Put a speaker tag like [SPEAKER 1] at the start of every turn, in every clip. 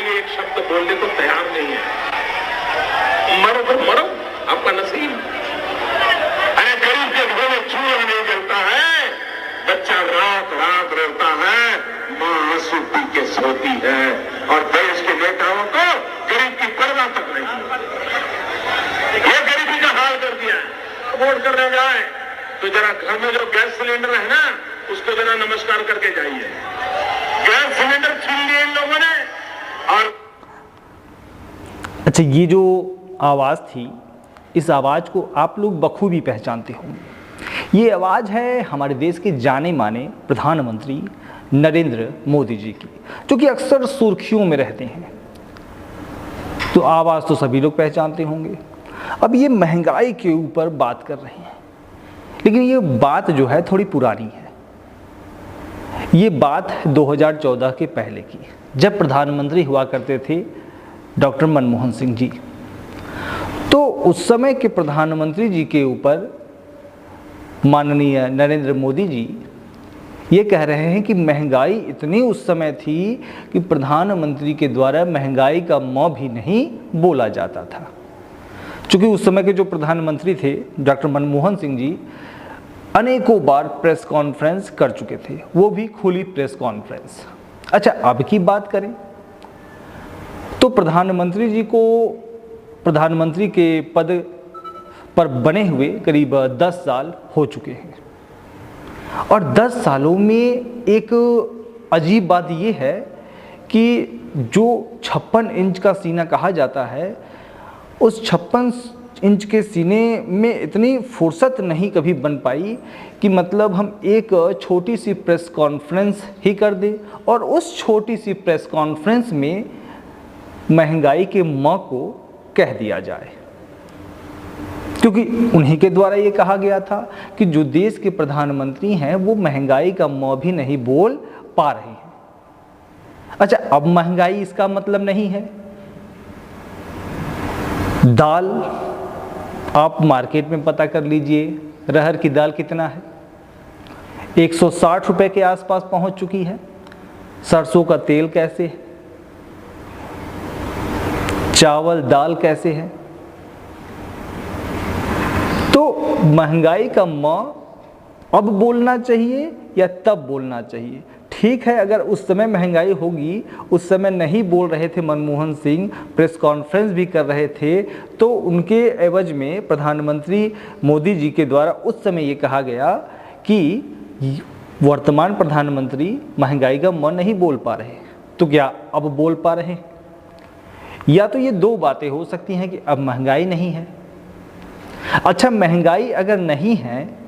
[SPEAKER 1] लिए एक शब्द बोलने को तैयार नहीं है। मरो तो मरो, आपका नसीब। अरे गरीब के घरों में चूल्हा नहीं जलता है, बच्चा रात रात रोता है, मां आंसू पी के सोती है, और देश के नेताओं को गरीब की परवाह तक नहीं। ये गरीबी का हाल कर दिया है। वोट करने जाए तो जरा घर में जो गैस सिलेंडर है ना, उसको जरा नमस्कार करके जाइए। गैस सिलेंडर छीन लिए इन लोगों ने। और
[SPEAKER 2] अच्छा, ये जो आवाज़ थी, इस आवाज़ को आप लोग बखूबी पहचानते होंगे। ये आवाज़ है हमारे देश के जाने माने प्रधानमंत्री नरेंद्र मोदी जी की, जो कि अक्सर सुर्खियों में रहते हैं। तो आवाज़ तो सभी लोग पहचानते होंगे। अब ये महंगाई के ऊपर बात कर रहे हैं, लेकिन ये बात जो है थोड़ी पुरानी है। ये बात 2014 के पहले की, जब प्रधानमंत्री हुआ करते थे डॉक्टर मनमोहन सिंह जी। तो उस समय के प्रधानमंत्री जी के ऊपर माननीय नरेंद्र मोदी जी ये कह रहे हैं कि महंगाई इतनी उस समय थी कि प्रधानमंत्री के द्वारा महंगाई का म भी नहीं बोला जाता था। चूँकि उस समय के जो प्रधानमंत्री थे डॉक्टर मनमोहन सिंह जी अनेकों बार प्रेस कॉन्फ्रेंस कर चुके थे, वो भी खुली प्रेस कॉन्फ्रेंस। अच्छा, अब की बात करें तो प्रधानमंत्री जी को प्रधानमंत्री के पद पर बने हुए करीब 10 साल हो चुके हैं, और 10 सालों में एक अजीब बात ये है कि जो 56 इंच का सीना कहा जाता है, उस 56 इंच के सीने में इतनी फुर्सत नहीं कभी बन पाई कि मतलब हम एक छोटी सी प्रेस कॉन्फ्रेंस ही कर दें, और उस छोटी सी प्रेस कॉन्फ्रेंस में महंगाई के म को कह दिया जाए। क्योंकि उन्हीं के द्वारा ये कहा गया था कि जो देश के प्रधानमंत्री हैं वो महंगाई का म भी नहीं बोल पा रहे हैं। अच्छा, अब महंगाई इसका मतलब नहीं है। दाल आप मार्केट में पता कर लीजिए, रहर की दाल कितना है, 160 रुपए के आसपास पहुंच चुकी है। सरसों का तेल कैसे है, चावल दाल कैसे है। तो महंगाई का म अब बोलना चाहिए या तब बोलना चाहिए? ठीक है, अगर उस समय महंगाई होगी, उस समय नहीं बोल रहे थे मनमोहन सिंह, प्रेस कॉन्फ्रेंस भी कर रहे थे, तो उनके एवज में प्रधानमंत्री मोदी जी के द्वारा उस समय ये कहा गया कि वर्तमान प्रधानमंत्री महंगाई का म नहीं बोल पा रहे, तो क्या अब बोल पा रहे? या तो ये दो बातें हो सकती हैं कि अब महंगाई नहीं है। अच्छा, महंगाई अगर नहीं है,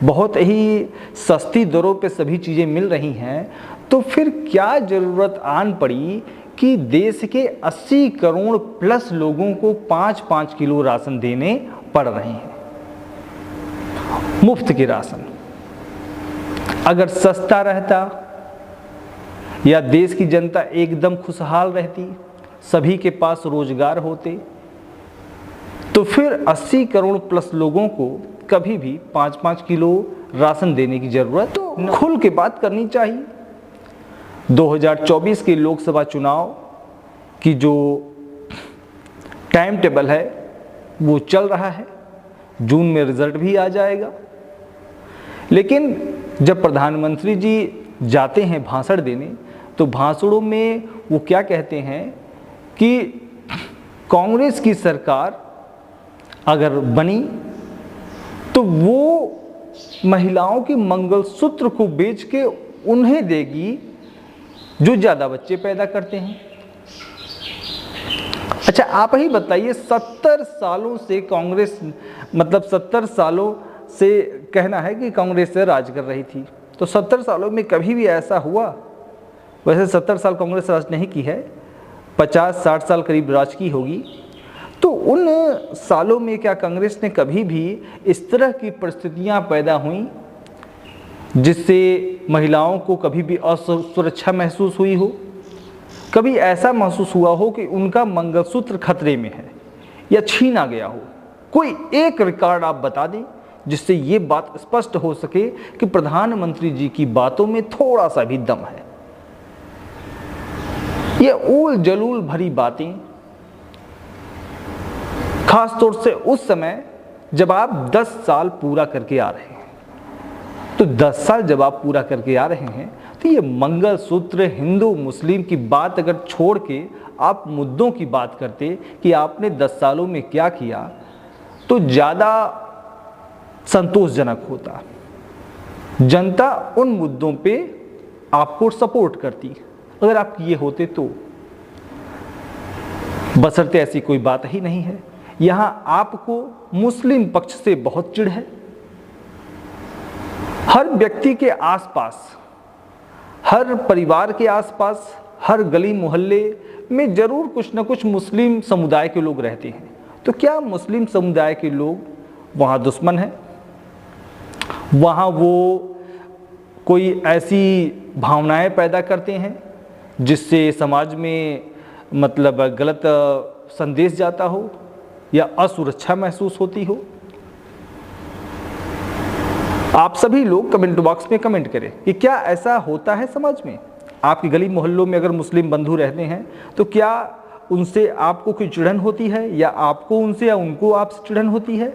[SPEAKER 2] बहुत ही सस्ती दरों पे सभी चीज़ें मिल रही हैं, तो फिर क्या ज़रूरत आन पड़ी कि देश के 80 करोड़ प्लस लोगों को 5-5 किलो राशन देने पड़ रहे हैं, मुफ्त के राशन। अगर सस्ता रहता या देश की जनता एकदम खुशहाल रहती, सभी के पास रोजगार होते, तो फिर 80 करोड़ प्लस लोगों को कभी भी 5-5 किलो राशन देने की जरूरत तो खुल के बात करनी चाहिए। 2024 के लोकसभा चुनाव की जो टाइम टेबल है वो चल रहा है, जून में रिजल्ट भी आ जाएगा। लेकिन जब प्रधानमंत्री जी जाते हैं भाषण देने, तो भाषणों में वो क्या कहते हैं कि कांग्रेस की सरकार अगर बनी तो वो महिलाओं के मंगलसूत्र को बेच के उन्हें देगी जो ज़्यादा बच्चे पैदा करते हैं। अच्छा, आप ही बताइए, 70 सालों से कांग्रेस, मतलब 70 सालों से कहना है कि कांग्रेस से राज कर रही थी, तो 70 सालों में कभी भी ऐसा हुआ? वैसे 70 साल कांग्रेस राज नहीं की है, 50-60 साल करीब राज की होगी। तो उन सालों में क्या कांग्रेस ने कभी भी इस तरह की परिस्थितियां पैदा हुई जिससे महिलाओं को कभी भी असुरक्षा महसूस हुई हो? कभी ऐसा महसूस हुआ हो कि उनका मंगलसूत्र खतरे में है या छीना गया हो? कोई एक रिकॉर्ड आप बता दें जिससे ये बात स्पष्ट हो सके कि प्रधानमंत्री जी की बातों में थोड़ा सा भी दम है। ये ऊल जलूल भरी बातें, खास तौर से उस समय जब आप 10 साल पूरा करके आ रहे हैं, तो 10 साल जब आप पूरा करके आ रहे हैं तो ये मंगलसूत्र हिंदू मुस्लिम की बात अगर छोड़ के आप मुद्दों की बात करते कि आपने 10 सालों में क्या किया, तो ज़्यादा संतोषजनक होता। जनता उन मुद्दों पे आपको सपोर्ट करती अगर आप ये होते तो। बशर्ते ऐसी कोई बात ही नहीं है। यहां आपको मुस्लिम पक्ष से बहुत चिढ़ है। हर व्यक्ति के आसपास, हर परिवार के आसपास, हर गली मोहल्ले में जरूर कुछ न कुछ मुस्लिम समुदाय के लोग रहते हैं। तो क्या मुस्लिम समुदाय के लोग वहाँ दुश्मन हैं? वहाँ वो कोई ऐसी भावनाएं पैदा करते हैं जिससे समाज में मतलब गलत संदेश जाता हो या असुरक्षा महसूस होती हो? आप सभी लोग कमेंट बॉक्स में कमेंट करें कि क्या ऐसा होता है समाज में। आपकी गली मोहल्लों में अगर मुस्लिम बंधु रहते हैं तो क्या उनसे आपको कोई चिढ़न होती है, या आपको उनसे या उनको आपसे चिढ़न होती है?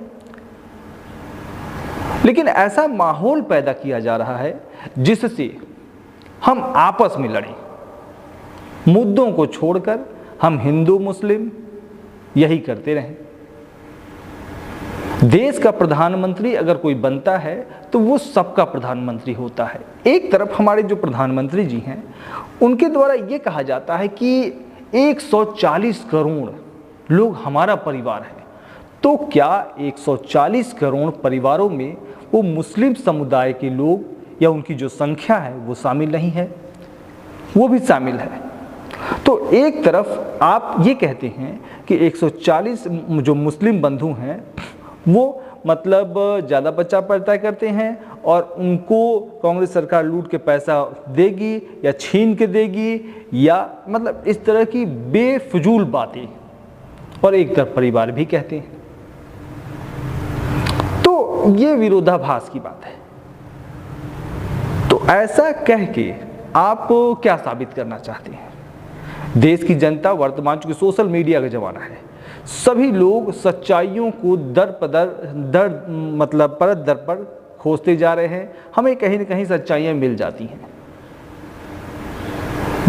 [SPEAKER 2] लेकिन ऐसा माहौल पैदा किया जा रहा है जिससे हम आपस में लड़ें, मुद्दों को छोड़कर हम हिंदू मुस्लिम यही करते रहें। देश का प्रधानमंत्री अगर कोई बनता है तो वो सबका प्रधानमंत्री होता है। एक तरफ हमारे जो प्रधानमंत्री जी हैं उनके द्वारा ये कहा जाता है कि 140 करोड़ लोग हमारा परिवार है। तो क्या 140 करोड़ परिवारों में वो मुस्लिम समुदाय के लोग या उनकी जो संख्या है वो शामिल नहीं है? वो भी शामिल है। तो एक तरफ आप ये कहते हैं कि 140 जो मुस्लिम बंधु हैं वो मतलब ज़्यादा बच्चा पैदा करते हैं और उनको कांग्रेस सरकार लूट के पैसा देगी या छीन के देगी, या मतलब इस तरह की बेफजूल बातें, और एक तरफ परिवार भी कहते हैं। तो ये विरोधाभास की बात है। तो ऐसा कह के आप क्या साबित करना चाहते हैं? देश की जनता वर्तमान चूंकि सोशल मीडिया का जमाना है, सभी लोग सच्चाइयों को परत दर पर खोजते जा रहे हैं। हमें कहीं न कहीं सच्चाइयाँ मिल जाती हैं।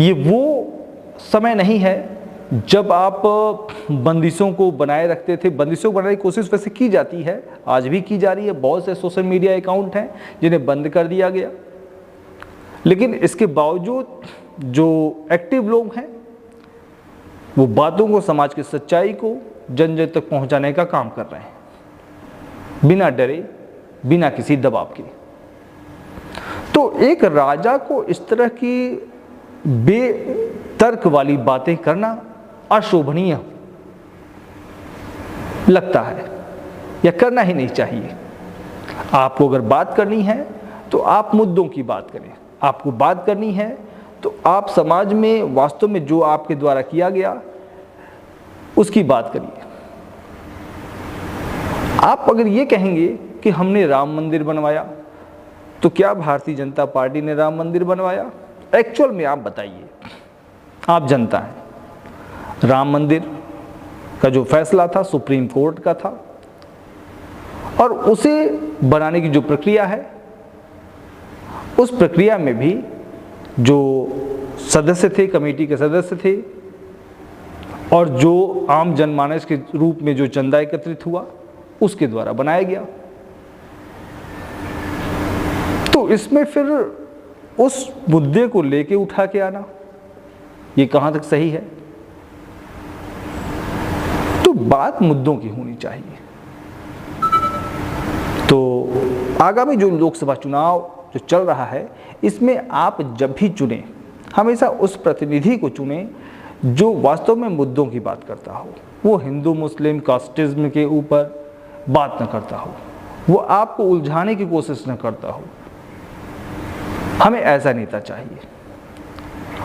[SPEAKER 2] ये वो समय नहीं है जब आप बंदिशों को बनाए रखते थे। बंदिशों को बनाने की कोशिश वैसे की जाती है, आज भी की जा रही है। बहुत से सोशल मीडिया अकाउंट हैं जिन्हें बंद कर दिया गया, लेकिन इसके बावजूद जो एक्टिव लोग हैं वो बातों को, समाज की सच्चाई को जन जन तक पहुंचाने का काम कर रहे हैं, बिना डरे, बिना किसी दबाव के। तो एक राजा को इस तरह की बेतर्क वाली बातें करना अशोभनीय लगता है, या करना ही नहीं चाहिए। आपको अगर बात करनी है तो आप मुद्दों की बात करें। आपको बात करनी है तो आप समाज में वास्तव में जो आपके द्वारा किया गया उसकी बात करिए। आप अगर ये कहेंगे कि हमने राम मंदिर बनवाया, तो क्या भारतीय जनता पार्टी ने राम मंदिर बनवाया? एक्चुअल में आप बताइए, आप जनता हैं। राम मंदिर का जो फैसला था सुप्रीम कोर्ट का था, और उसे बनाने की जो प्रक्रिया है, उस प्रक्रिया में भी जो सदस्य थे, कमेटी के सदस्य थे, और जो आम जनमानस के रूप में जो चंदा एकत्रित हुआ उसके द्वारा बनाया गया। तो इसमें फिर उस मुद्दे को लेके उठा के आना, ये कहां तक सही है? तो बात मुद्दों की होनी चाहिए। तो आगामी जो लोकसभा चुनाव जो चल रहा है, इसमें आप जब भी चुनें, हमेशा उस प्रतिनिधि को चुनें जो वास्तव में मुद्दों की बात करता हो। वो हिंदू मुस्लिम कास्टिज्म के ऊपर बात न करता हो, वो आपको उलझाने की कोशिश न करता हो। हमें ऐसा नेता चाहिए,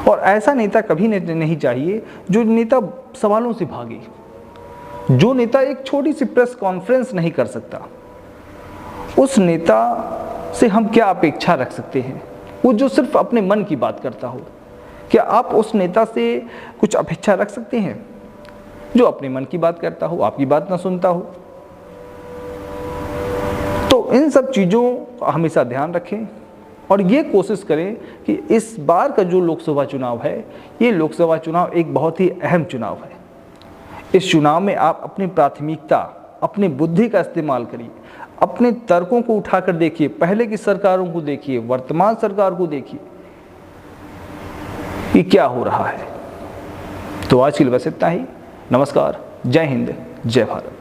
[SPEAKER 2] और ऐसा नेता कभी नहीं चाहिए जो नेता सवालों से भागे, जो नेता एक छोटी सी प्रेस कॉन्फ्रेंस नहीं कर सकता। उस नेता से हम क्या अपेक्षा रख सकते हैं? वो जो सिर्फ अपने मन की बात करता हो क्या आप उस नेता से कुछ अपेक्षा रख सकते हैं जो अपने मन की बात करता हो, आपकी बात ना सुनता हो? तो इन सब चीज़ों का हमेशा ध्यान रखें और ये कोशिश करें कि इस बार का जो लोकसभा चुनाव है, ये लोकसभा चुनाव एक बहुत ही अहम चुनाव है। इस चुनाव में आप अपनी प्राथमिकता, अपनी बुद्धि का इस्तेमाल करिए, अपने तर्कों को उठाकर देखिए, पहले की सरकारों को देखिए, वर्तमान सरकार को देखिए कि क्या हो रहा है। तो आज के लिए बस इतना ही। नमस्कार, जय हिंद, जय भारत।